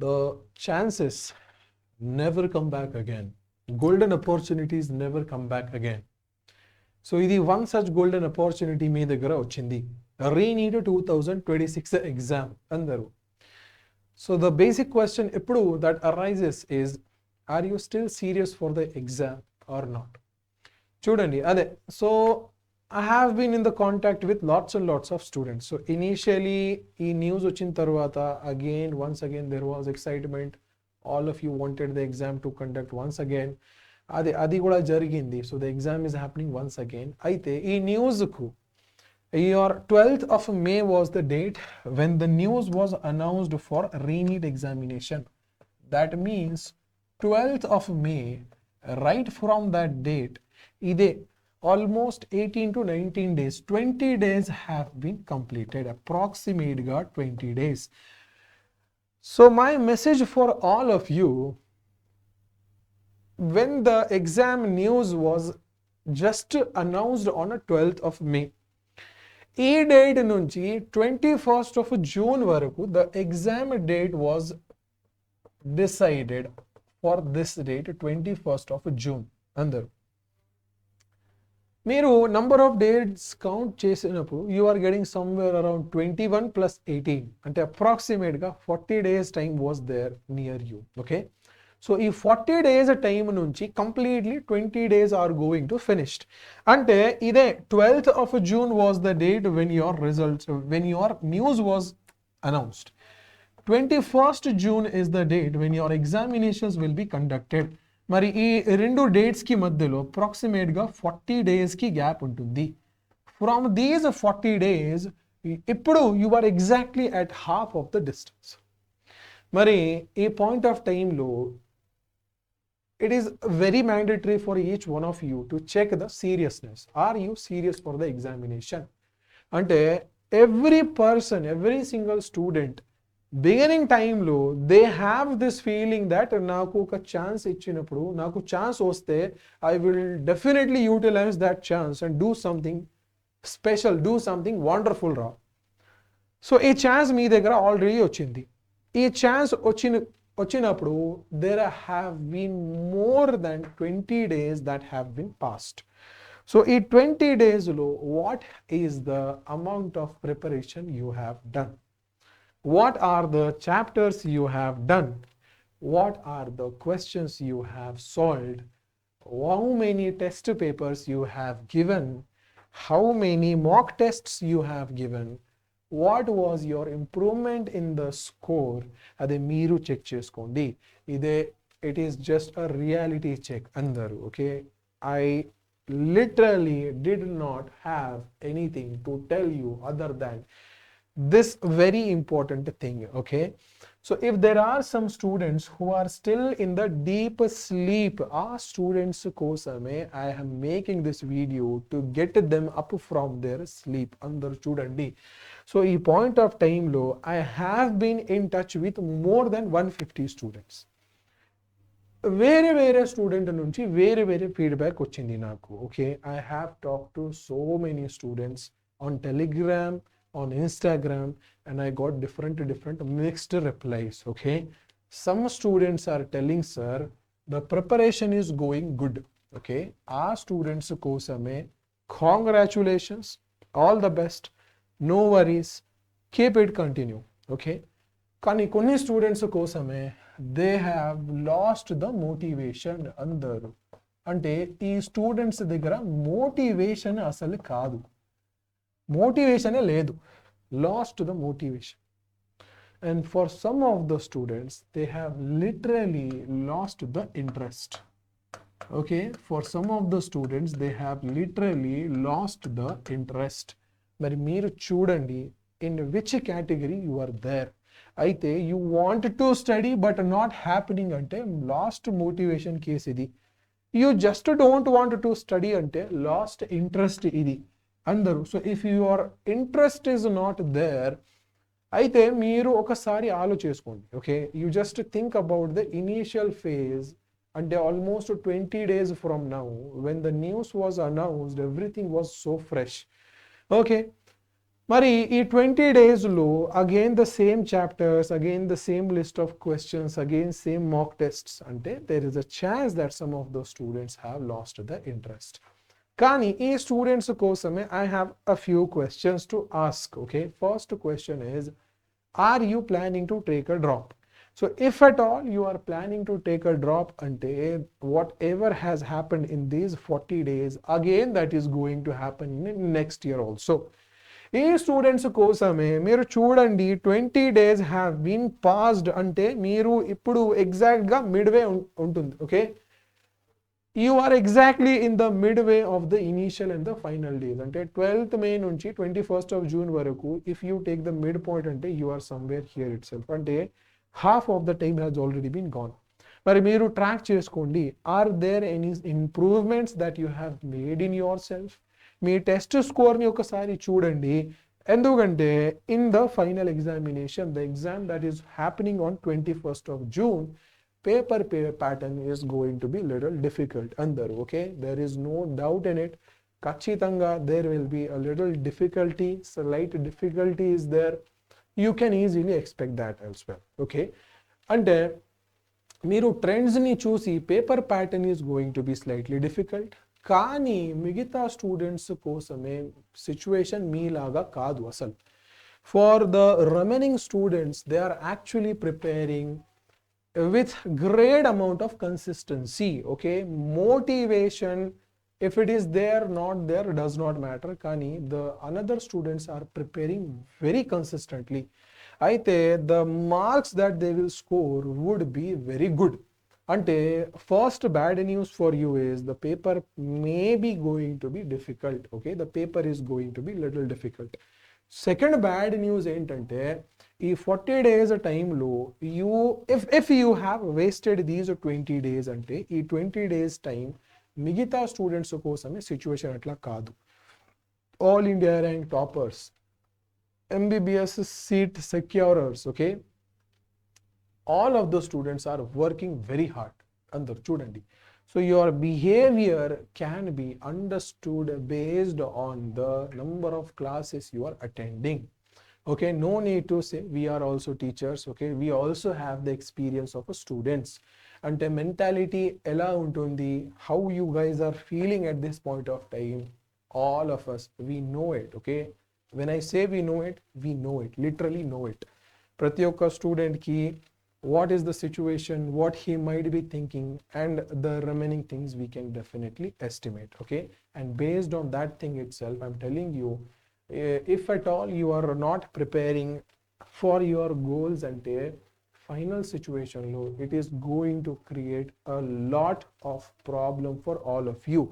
the chances never come back again. Golden opportunities never come back again. So ఇది one such golden opportunity మీ దగ్గర వచ్చింది. Re NEET 2026 exam అందరూ. So the basic question ఎప్పుడు that arises is, are you still serious for the exam or not? చూడండి అదే. So I have been in the contact with lots and lots of students. So initially ఈ news వచ్చిన తర్వాత once again there was excitement. All of you wanted the exam to conduct once again. అది కూడా జరిగింది. So the exam is happening once again. అయితే ఈ న్యూస్కు your 12th of May was the date when the news was announced for re-NEET examination. That means 12th of May, right from that date, ఇదే almost 18 to 19 days, 20 days have been completed, approximately 20 days. So my message for all of you, when the exam news was just announced on a 12th of May, ఈ date నుంచి 21st of June వరకు the exam date was decided for this date, 21st of June. అందరూ మీరు number of dates count చేసినప్పుడు you are getting somewhere around 21 + 18, అంటే అప్రాక్సిమేట్గా 40 days time was there near you. Okay, so ఈ 40 days time నుంచి completely 20 days are going to finished. అంటే ఇదే 12th of June was the date when your news was announced. 21st June is the date when your examinations will be conducted. మరి ఈ రెండు డేట్స్కి మధ్యలో అప్రాక్సిమేట్గా 40 daysకి గ్యాప్ ఉంటుంది. ఫ్రమ్ దీస్ 40 days ఇప్పుడు you are exactly at half of the distance. మరి ఈ పాయింట్ ఆఫ్ టైంలో it is very mandatory for each one of you to check the seriousness. Are you serious for the examination? అంటే every person, every single student beginning టైంలో they have this feeling that నాకు ఒక chance ఇచ్చినప్పుడు, నాకు chance వస్తే I will definitely utilize that chance and do something special, do something wonderful రా. So ఈ chance మీ దగ్గర ఆల్రెడీ వచ్చింది. ఈ ఛాన్స్ వచ్చినప్పుడు there have been more than 20 days that have been passed. So ఈ 20 daysలో what is the amount of preparation you have done? What are the chapters you have done? What are the questions you have solved? How many test papers you have given? How many mock tests you have given? What was your improvement in the score? Ade meeru check cheskondi. It is just a reality check andaru. Okay, I literally did not have anything to tell you other than this very important thing. Okay, so if there are some students who are still in the deep sleep, our students kosame I am making this video to get them up from their sleep. Andar chudandi. So ee point of time lo I have been in touch with more than 150 students. వేరే student నుంచి వేరే feedback వచ్చింది నాకు. Okay, I have talk to so many students on Telegram, on Instagram, and I got different mixed replies. Okay, some students are telling, sir, the preparation is going good. Okay, our students kosame congratulations, all the best, no worries, keep it continue. Okay, kani konni students kosame they have lost the motivation andaru. అంటే ఈ students దగ్గర motivation అసలు కాదు, మోటివేషనే లేదు, lost the motivation. And for some of the students they have literally lost the interest. Okay, for some of the students they have literally lost the interest. మరి మీరు చూడండి in which category you are there. అయితే you want to study but not happening అంటే lost motivation case ఇది. You just don't want to study అంటే lost interest ఇది అందరూ. So if your interest is not there అయితే మీరు ఒకసారి ఆలోచించుకోండి. Okay, you just think about the initial phase. అంటే almost 20 days from now when the news was announced everything was so fresh. Okay, మరి ఈ 20 డేస్లో again the same chapters, again the same list of questions, again same mock tests అంటే there is a chance that some of those students have lost the interest. కానీ ఈ స్టూడెంట్స్ కోసమే I have a few questions to ask. Okay, first question is, are you planning to take a drop? So if at all you are planning to take a drop ante whatever has happened in these 40 days, again that is going to happen in next year also. ఈ స్టూడెంట్స్ కోసమే మీరు చూడండి 20 days have been passed అంటే మీరు ఇప్పుడు ఎగ్జాక్ట్గా midway ఉంటుంది. Okay, you are exactly in the midway of the initial and the final days. అంటే 12th May నుంచి 21st June వరకు if you take the mid point అంటే you are somewhere here itself. అంటే half of the time has already been gone. మరి మీరు track చేసుకోండి, are there any improvements that you have made in yourself? మీ test స్కోర్ని ఒకసారి చూడండి. ఎందుకంటే in the final examination, the exam that is happening on 21st June, paper pattern is going to be little difficult అందరు. Okay, there is no doubt in it. ఖచ్చితంగా there will be a little difficulty, slight difficulty is there. You can easily expect that as well. Okay, అంటే మీరు ట్రెండ్స్ని చూసి paper pattern is going to be slightly difficult. కానీ మిగతా students కోసమే situation మీలాగా కాదు అసలు. For the remaining students they are actually preparing with great amount of consistency. Okay, motivation, if it is there not there does not matter, కానీ the another students are preparing very consistently. అయితే the marks that they will score would be very good. అంటే first bad news for you is the paper may be going to be difficult. Okay, the paper is going to be little difficult. Second bad news ఏంటంటే ఈ 40 days టైంలో you if you have wasted these 20 days అంటే ఈ 20 days time మిగతా students కోసమే situation అట్లా కాదు. All India rank toppers, MBBS seat securers, okay, all of the students are working very hard. అందరు చూడండి. So your behaviour can be understood based on the number of classes you are attending. Okay, no need to say we are also teachers. Okay, we also have the experience of a students. And the mentality ela untundi, how you guys are feeling at this point of time, all of us, we know it. Okay, when I say we know it, literally know it. Prati okka student ki what is the situation, what he might be thinking, and the remaining things we can definitely estimate. Okay, and based on that thing itself, I'm telling you, if at all you are not preparing for your goals ante final situation lo, it is going to create a lot of problem for all of you.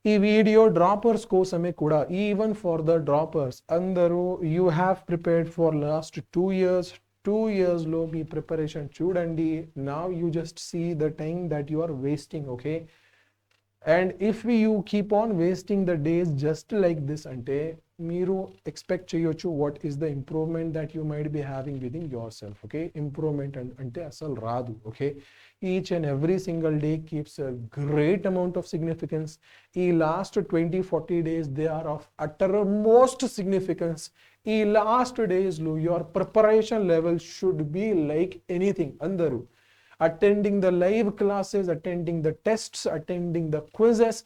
Ee video droppers kosame kuda, even for the droppers andaru, you have prepared for last 2 years lo me preparation చూడండి. Now you just see the time that you are wasting. Okay, and if you keep on wasting the days just like this ante మీరు expect చేయొచ్చు what is the improvement that you might be having within yourself. Okay, improvement అంటే అసలు రాదు. Okay, each and every single day keeps a great amount of significance. ఈ last 20-40 days they are of uttermost significance. ఈ last డేస్లో your preparation level should be like anything. అందరూ attending the live classes, attending the tests, attending the quizzes.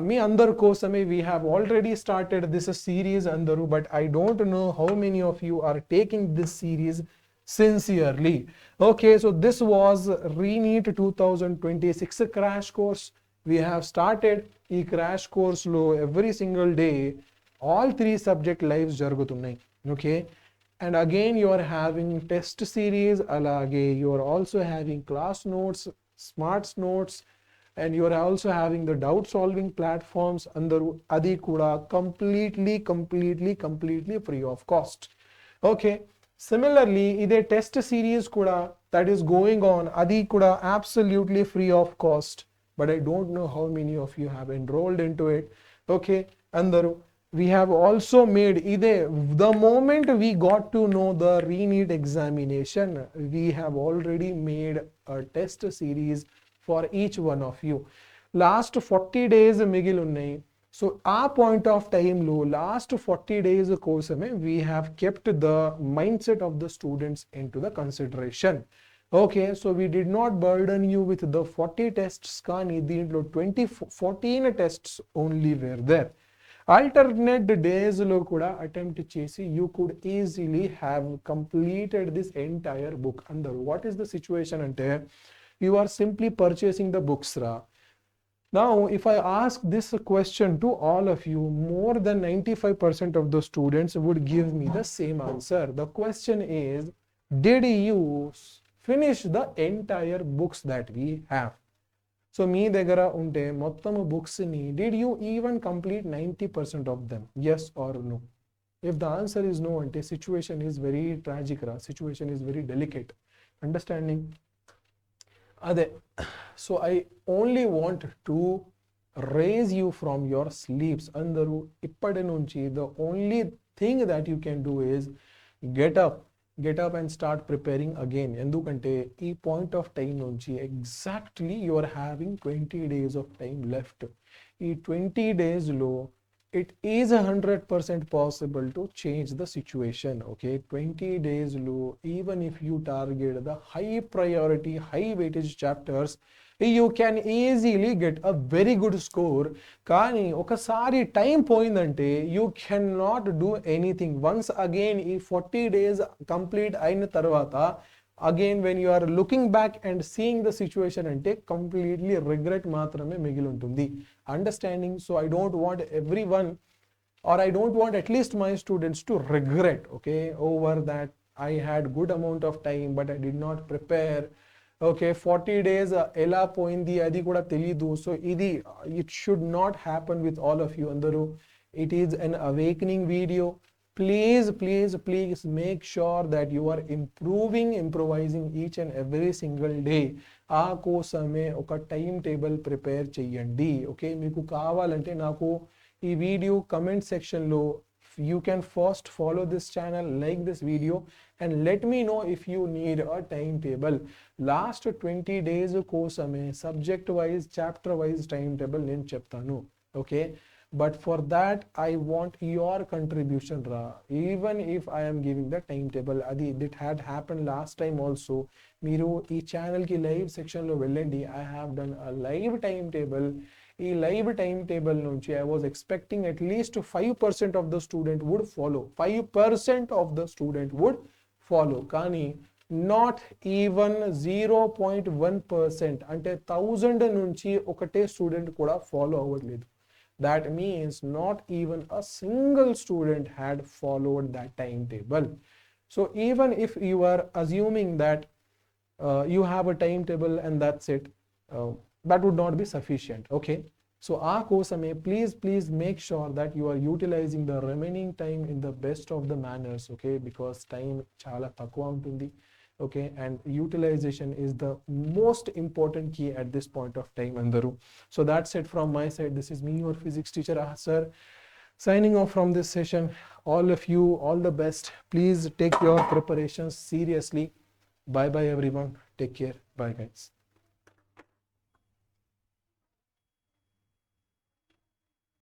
Me andar kosame we have already started this series andaru, but I don't know how many of you are taking this series sincerely. Okay, so this was ReNEET 2026 crash course. We have started ee crash course lo every single day all 3 subject lives jarugutunnai. Okay, and again you are having test series, alage you are also having class notes, smarts notes, and you are also having the doubt solving platforms andaru, adi kuda completely free of cost. Okay, similarly ide test series kuda that is going on, adi kuda absolutely free of cost, but I don't know how many of you have enrolled into it. Okay, andaru we have also made the moment we got to know the ReNEET examination, we have already made a test series for each one of you. Last 40 days migil unnai. So ఆ point of టైంలో last 40 days కోసమే we have kept the mind set of the students in to the consideration. Okay, so we did not burden you with the 40 tests, కానీ దీంట్లో 14 tests only were there. Alternate డేస్లో కూడా attempt చేసి you could easily have completed this entire book. అందరూ what is the situation అంటే you are simply purchasing the books రా. Now, if I ask this question to all of you, more than 95% of the students would give me the same answer. The question is, did you finish the entire books that we have? So, me degara unte mottamu books ni, did you even complete 90% of them? Yes or no? If the answer is no, ante situation is very tragic ra, situation is very delicate. Understanding? Ade. So I only want to raise you from your sleeps. Andaru ippadi nunchi the only thing that you can do is get up and start preparing again. Endukante ee point of time nunchi exactly you are having 20 days of time left. Ee 20 days lo it is 100% possible to change the situation. Okay, 20 days lo even if you target the high priority high weightage chapters, you can easily get a very good score. కానీ ఒకసారి time పోయిందంటే you cannot do anything. Once again ఈ 40 days complete అయిన తర్వాత again when you are looking back and seeing the situation ante completely regret మాత్రమే మిగిలి ఉంటుంది. Understanding? So I don't want everyone, or I don't want at least my students to regret, okay, over that I had good amount of time but I did not prepare. Okay, 40 days ఎలా పోయింది అది కూడా తెలీదు. So ఇది it should not happen with all of you అందరూ. It is an awakening video. Please make sure that you are improvising each and every single day. ఆ కోసమే ఒక టైం టేబుల్ ప్రిపేర్ చేయండి. ఓకే, మీకు కావాలంటే నాకు ఈ వీడియో కమెంట్ సెక్షన్లో you can first follow this channel, like this video, and let me know if you need a timetable. Last 20 days kosame subject wise chapter wise timetable nen cheptanu. Okay, but for that I want your contribution ra. Even if I am giving the timetable, adi it had happened last time also. Meeru ee channel ki live section lo vellandi. I have done a live timetable. ఈ live time table నుంచి I was expecting at least 5% of the student would follow. 5% of the student would follow. కానీ not even 0.1%, అంటే 1000 నుంచి ఒకటే student కూడా follow అవ్వట్లేదు. That means not even a single student had followed that timetable. So even if you are assuming that you have a timetable and that's it, that would not be sufficient. Okay, so aa kosame please make sure that you are utilizing the remaining time in the best of the manners. Okay, because time chala takkuva untundi. Okay, and utilization is the most important key at this point of time andaru. So that's it from my side. This is me, your physics teacher Sir, signing off from this session. All of you, all the best. Please take your preparations seriously. Bye everyone, take care. Bye guys.